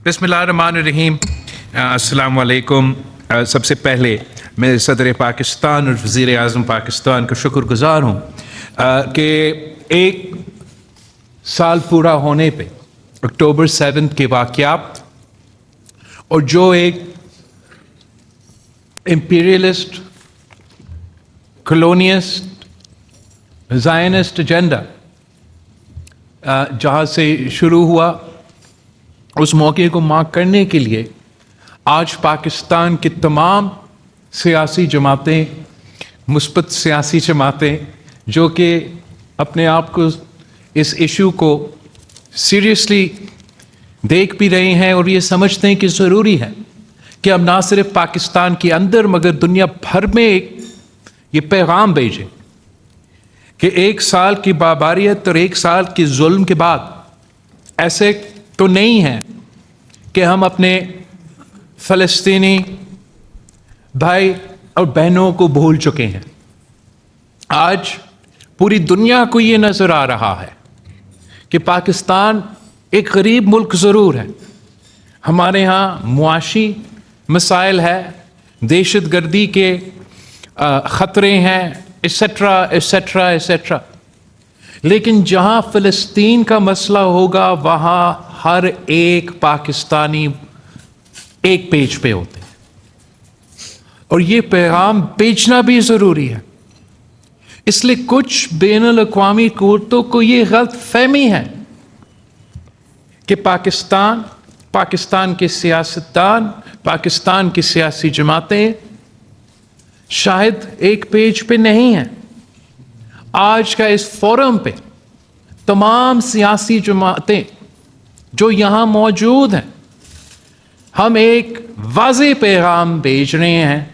بسم اللہ الرحمن الرحیم. السلام علیکم. سب سے پہلے میں صدر پاکستان اور وزیر اعظم پاکستان کا شکر گزار ہوں کہ ایک سال پورا ہونے پہ اکتوبر 7 کے واقعات اور جو ایک امپیریلسٹ کلونیسٹ زائنسٹ ایجنڈا جہاں سے شروع ہوا اس موقع کو مارک کرنے کے لیے آج پاکستان کی تمام سیاسی جماعتیں، مثبت سیاسی جماعتیں جو کہ اپنے آپ کو اس ایشو کو سیریسلی دیکھ بھی رہے ہیں اور یہ سمجھتے ہیں کہ ضروری ہے کہ اب نہ صرف پاکستان کے اندر مگر دنیا بھر میں ایک یہ پیغام بھیجیں کہ ایک سال کی باباریت اور ایک سال کی ظلم کے بعد ایسے تو نہیں ہے کہ ہم اپنے فلسطینی بھائی اور بہنوں کو بھول چکے ہیں. آج پوری دنیا کو یہ نظر آ رہا ہے کہ پاکستان ایک غریب ملک ضرور ہے، ہمارے ہاں معاشی مسائل ہے، دہشت گردی کے خطرے ہیں ایسیٹرا ایسیٹرا ایسیٹرا، لیکن جہاں فلسطین کا مسئلہ ہوگا وہاں ہر ایک پاکستانی ایک پیج پہ ہوتے ہیں اور یہ پیغام بیچنا بھی ضروری ہے. اس لیے کچھ بین الاقوامی قوتوں کو یہ غلط فہمی ہے کہ پاکستان کے سیاستدان، پاکستان کی سیاسی جماعتیں شاید ایک پیج پہ نہیں ہیں. آج کا اس فورم پہ تمام سیاسی جماعتیں جو یہاں موجود ہیں، ہم ایک واضح پیغام بھیج رہے ہیں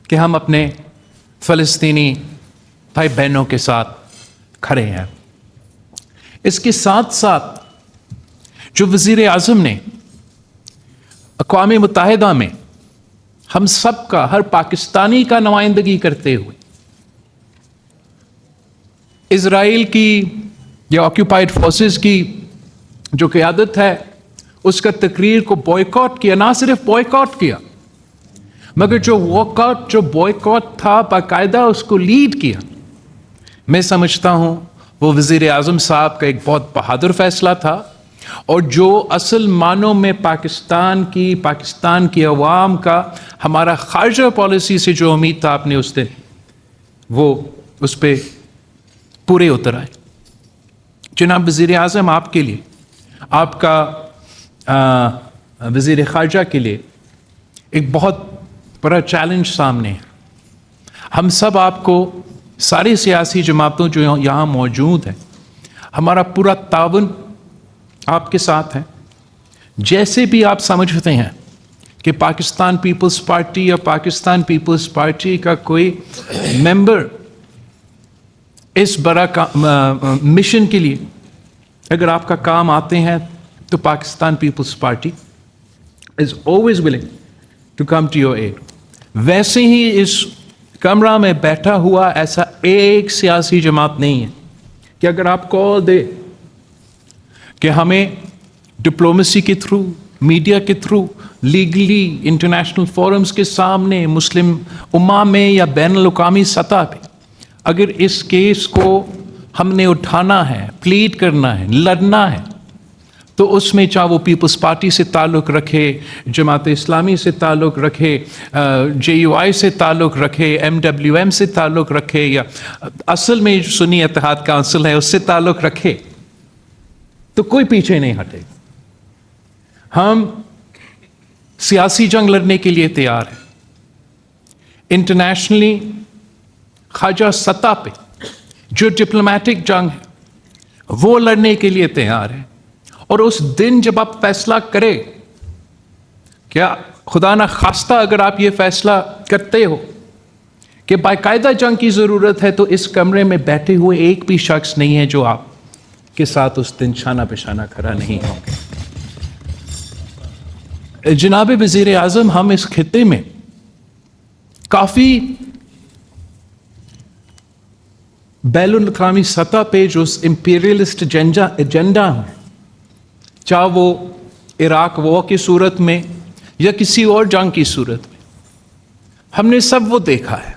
کہ ہم اپنے فلسطینی بھائی بہنوں کے ساتھ کھڑے ہیں. اس کے ساتھ ساتھ جو وزیر اعظم نے اقوام متحدہ میں ہم سب کا، ہر پاکستانی کا نمائندگی کرتے ہوئے اسرائیل کی یا آکیوپائڈ فورسز کی جو قیادت ہے اس کا تقریر کو بوائیکاٹ کیا، نہ صرف بوائیکاٹ کیا مگر جو بوائیکاٹ تھا باقاعدہ اس کو لیڈ کیا. میں سمجھتا ہوں وہ وزیر اعظم صاحب کا ایک بہت بہادر فیصلہ تھا اور جو اصل معنوں میں پاکستان کی عوام کا، ہمارا خارجہ پالیسی سے جو امید تھا آپ نے اس دن وہ اس پہ پورے اتر آئے. جناب وزیر اعظم، آپ کے لیے، آپ کا وزیر خارجہ کے لیے ایک بہت بڑا چیلنج سامنے ہے. ہم سب آپ کو، ساری سیاسی جماعتوں جو یہاں موجود ہیں، ہمارا پورا تعاون آپ کے ساتھ ہے. جیسے بھی آپ سمجھتے ہیں کہ پاکستان پیپلز پارٹی یا پاکستان پیپلز پارٹی کا کوئی ممبر اس بڑا مشن کے لیے اگر آپ کا کام آتے ہیں تو Pakistan Peoples Party is always willing to come to your aid. ویسے ہی اس کمرہ میں بیٹھا ہوا ایسا ایک سیاسی جماعت نہیں ہے کہ اگر آپ کال دے کہ ہمیں ڈپلومیسی کے تھرو، میڈیا کے تھرو، لیگلی انٹرنیشنل فورمز کے سامنے، مسلم امہ میں یا بین الاقوامی سطح پہ اگر اس کیس کو ہم نے اٹھانا ہے، پلیڈ کرنا ہے، لڑنا ہے، تو اس میں چاہے وہ پیپلز پارٹی سے تعلق رکھے، جماعت اسلامی سے تعلق رکھے، JUI سے تعلق رکھے، MWM سے تعلق رکھے، یا اصل میں جو سنی اتحاد کونسل ہے اس سے تعلق رکھے، تو کوئی پیچھے نہیں ہٹے. ہم سیاسی جنگ لڑنے کے لیے تیار ہیں. انٹرنیشنلی خارجہ سطح پہ جو ڈپلومیٹک جنگ ہے وہ لڑنے کے لیے تیار ہے. اور اس دن جب آپ فیصلہ کرے، کیا خدا نہ خواستہ اگر آپ یہ فیصلہ کرتے ہو کہ باقاعدہ جنگ کی ضرورت ہے، تو اس کمرے میں بیٹھے ہوئے ایک بھی شخص نہیں ہے جو آپ کے ساتھ اس دن شانہ بہ شانہ کھڑا نہیں ہوں گے. جناب وزیر اعظم، ہم اس خطے میں کافی بین الاقوامی سطح پہ جو امپیریلسٹ ایجنڈا ہے، چاہے وہ عراق وار کی صورت میں یا کسی اور جنگ کی صورت میں، ہم نے سب وہ دیکھا ہے،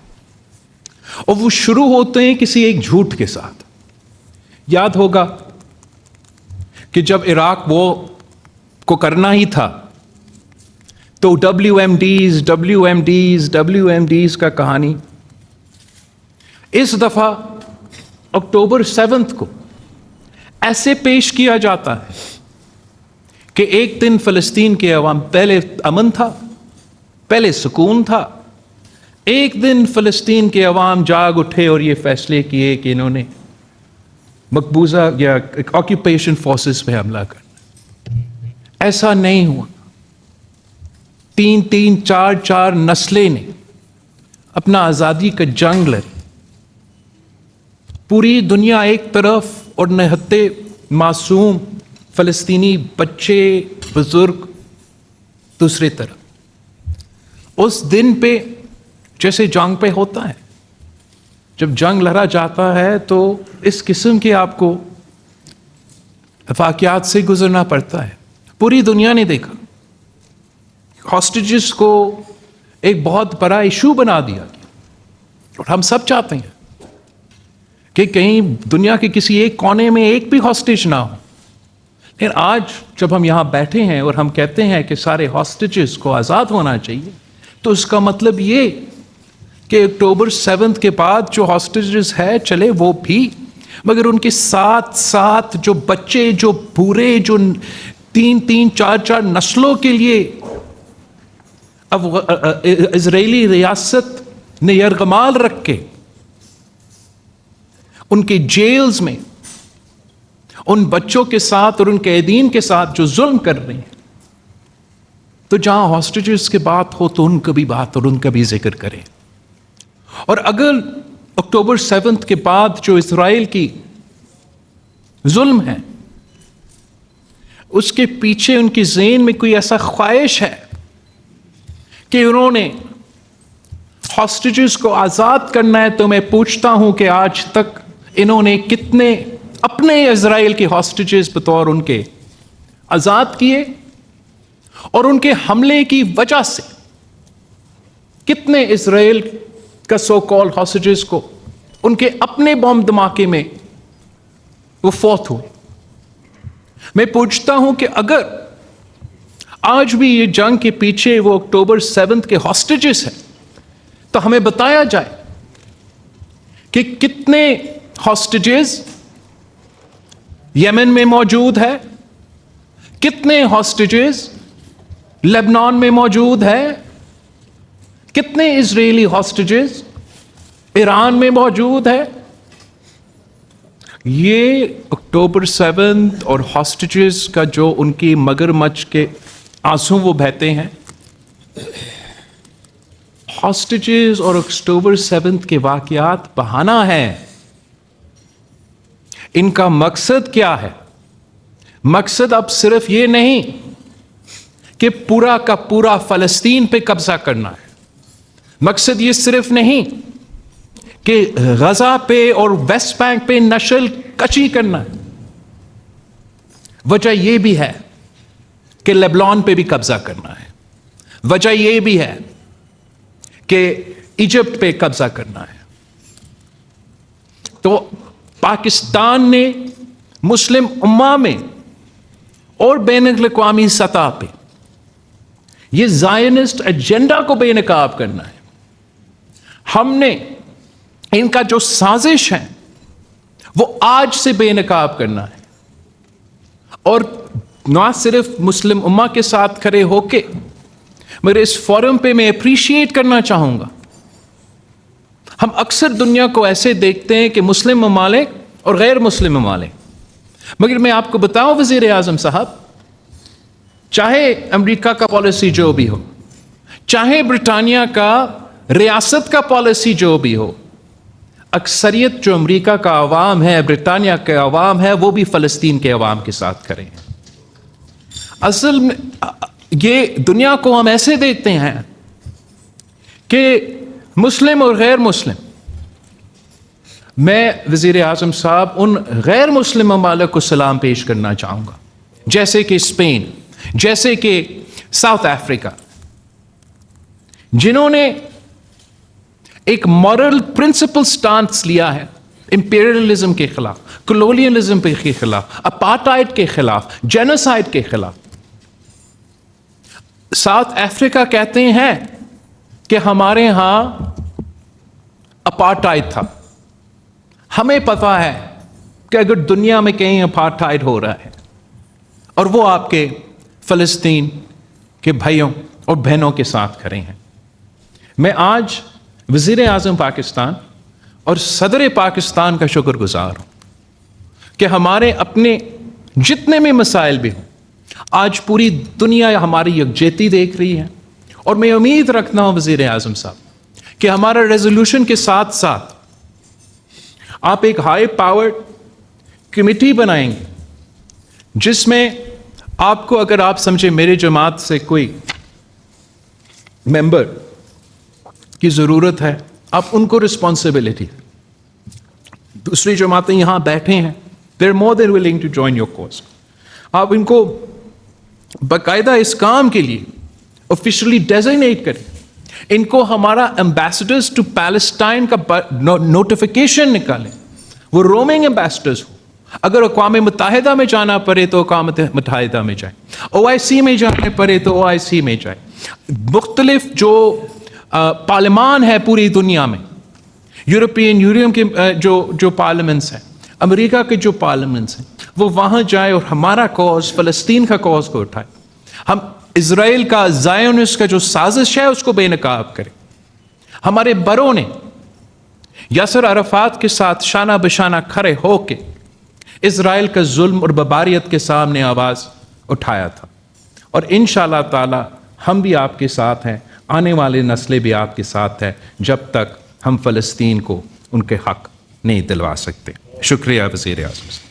اور وہ شروع ہوتے ہیں کسی ایک جھوٹ کے ساتھ۔ یاد ہوگا کہ جب عراق وار کو کرنا ہی تھا تو WMDs کا کہانی اس دفعہ اکتوبر 7 کو ایسے پیش کیا جاتا ہے کہ ایک دن فلسطین کے عوام، پہلے امن تھا، پہلے سکون تھا، ایک دن فلسطین کے عوام جاگ اٹھے اور یہ فیصلے کیے کہ انہوں نے مقبوضہ یا آکیوپیشن فورسز پہ حملہ کرنا۔ ایسا نہیں ہوا، 3 4 نسلیں نے اپنا آزادی کا جنگ لڑی، پوری دنیا ایک طرف اور نہتے معصوم فلسطینی بچے بزرگ دوسری طرف۔ اس دن پہ جیسے جنگ پہ ہوتا ہے، جب جنگ لڑا جاتا ہے تو اس قسم کے آپ کو واقعات سے گزرنا پڑتا ہے۔ پوری دنیا نے دیکھا، ہاسٹیجز کو ایک بہت بڑا ایشو بنا دیا گیا، اور ہم سب چاہتے ہیں کہ کہیں دنیا کے کسی ایک کونے میں ایک بھی ہاسٹیج نہ ہو۔ لیکن آج جب ہم یہاں بیٹھے ہیں اور ہم کہتے ہیں کہ سارے ہاسٹیجز کو آزاد ہونا چاہیے، تو اس کا مطلب یہ کہ اکتوبر 7 کے بعد جو ہاسٹیجز ہے چلے وہ بھی، مگر ان کے ساتھ ساتھ جو بچے، جو بوڑھے، جو 3 4 نسلوں کے لیے اب اسرائیلی ریاست نے یرغمال رکھ کے ان کے جیلز میں ان بچوں کے ساتھ اور ان قیدین کے ساتھ جو ظلم کر رہے ہیں، تو جہاں ہاسٹیجز کی بات ہو تو ان کا بھی بات اور ان کا بھی ذکر کریں۔ اور اگر اکتوبر 7 کے بعد جو اسرائیل کی ظلم ہے اس کے پیچھے ان کی ذہن میں کوئی ایسا خواہش ہے کہ انہوں نے ہاسٹیجز کو آزاد کرنا ہے، تو میں پوچھتا ہوں کہ آج تک انہوں نے کتنے اپنے اسرائیل کے ہاسٹیجز بطور ان کے آزاد کیے، اور ان کے حملے کی وجہ سے کتنے اسرائیل کا سو کال ہاسٹیجز کو ان کے اپنے بم دھماکے میں وہ فوت ہوئے۔ میں پوچھتا ہوں کہ اگر آج بھی یہ جنگ کے پیچھے وہ اکتوبر 7 کے ہاسٹیجز ہیں، تو ہمیں بتایا جائے کہ کتنے ہاسٹیجز یمن میں موجود ہے، کتنے ہاسٹیجز لبنان میں موجود ہے، کتنے اسرائیلی ہاسٹیجز ایران میں موجود ہے۔ یہ اکتوبر 7 اور ہاسٹیجز کا جو ان کی مگرمچھ کے آنسو وہ بہتے ہیں، ہاسٹیجز اور اکتوبر 7 کے واقعات بہانہ ہیں۔ ان کا مقصد کیا ہے؟ مقصد اب صرف یہ نہیں کہ پورا کا پورا فلسطین پہ قبضہ کرنا ہے، مقصد یہ صرف نہیں کہ غزہ پہ اور ویسٹ بینک پہ نشل کشی کرنا ہے، وجہ یہ بھی ہے کہ لیبنان پہ بھی قبضہ کرنا ہے، وجہ یہ بھی ہے کہ ایجپٹ پہ قبضہ کرنا ہے۔ تو پاکستان نے مسلم امہ میں اور بین الاقوامی سطح پہ یہ زائنسٹ ایجنڈا کو بے نقاب کرنا ہے۔ ہم نے ان کا جو سازش ہے وہ آج سے بے نقاب کرنا ہے، اور نہ صرف مسلم امہ کے ساتھ کھڑے ہو کے، مگر اس فورم پہ میں اپریشیٹ کرنا چاہوں گا۔ ہم اکثر دنیا کو ایسے دیکھتے ہیں کہ مسلم ممالک اور غیر مسلم ممالک، مگر میں آپ کو بتاؤں وزیر اعظم صاحب، چاہے امریکہ کا پالیسی جو بھی ہو، چاہے برطانیہ کا ریاست کا پالیسی جو بھی ہو، اکثریت جو امریکہ کا عوام ہے، برطانیہ کے عوام ہے، وہ بھی فلسطین کے عوام کے ساتھ کھڑے ہیں۔ اصل میں یہ دنیا کو ہم ایسے دیکھتے ہیں کہ مسلم اور غیر مسلم۔ میں وزیر اعظم صاحب ان غیر مسلم ممالک کو سلام پیش کرنا چاہوں گا، جیسے کہ اسپین، جیسے کہ ساؤتھ افریقہ، جنہوں نے ایک مورل پرنسپل سٹانس لیا ہے امپیریلزم کے خلاف، کلونیلزم کے خلاف، اپارٹائڈ کے خلاف، جینوسائڈ کے خلاف۔ ساؤتھ افریقہ کہتے ہیں کہ ہمارے ہاں اپارٹائڈ تھا، ہمیں پتا ہے کہ اگر دنیا میں کہیں اپارٹائڈ ہو رہا ہے، اور وہ آپ کے فلسطین کے بھائیوں اور بہنوں کے ساتھ کھڑے ہیں۔ میں آج وزیر اعظم پاکستان اور صدر پاکستان کا شکر گزار ہوں کہ ہمارے اپنے جتنے بھی مسائل بھی ہوں، آج پوری دنیا ہماری یکجہتی دیکھ رہی ہے، اور میں امید رکھتا ہوں وزیر اعظم صاحب کہ ہمارا ریزولوشن کے ساتھ ساتھ آپ ایک ہائی پاورڈ کمیٹی بنائیں گے، جس میں آپ کو، اگر آپ سمجھے میرے جماعت سے کوئی ممبر کی ضرورت ہے، آپ ان کو رسپانسبلٹی، دوسری جماعتیں یہاں بیٹھے ہیں، they are more than willing to join your cause, آپ ان کو باقاعدہ اس کام کے لیے آفیشلی ڈیزگنیٹ کریں، ان کو ہمارا ایمبیسڈرز ٹو پیلسٹائن کا نوٹیفیکیشن نکالیں، وہ رومنگ ایمبیسڈرز ہوں، اگر اقوام متحدہ میں جانا پڑے تو اقوام متحدہ میں جائیں، OIC میں جانے پڑے تو OIC میں جائیں، مختلف جو پارلیمان ہے پوری دنیا میں، یورپین یونین کے جو پارلیمنٹس ہیں، امریکہ کے جو پارلیمنٹس ہیں، وہ وہاں جائے اور ہمارا کوز، فلسطین کا کوز کو اٹھائے، ہم اسرائیل کا، زائونسٹ کا جو سازش ہے اس کو بے نقاب کریں۔ ہمارے بڑوں نے یاسر عرفات کے ساتھ شانہ بشانہ کھڑے ہو کے اسرائیل کا ظلم اور بربریت کے سامنے آواز اٹھایا تھا، اور انشاءاللہ تعالی ہم بھی آپ کے ساتھ ہیں، آنے والے نسلیں بھی آپ کے ساتھ ہیں، جب تک ہم فلسطین کو ان کے حق نہیں دلوا سکتے۔ شکریہ وزیر اعظم۔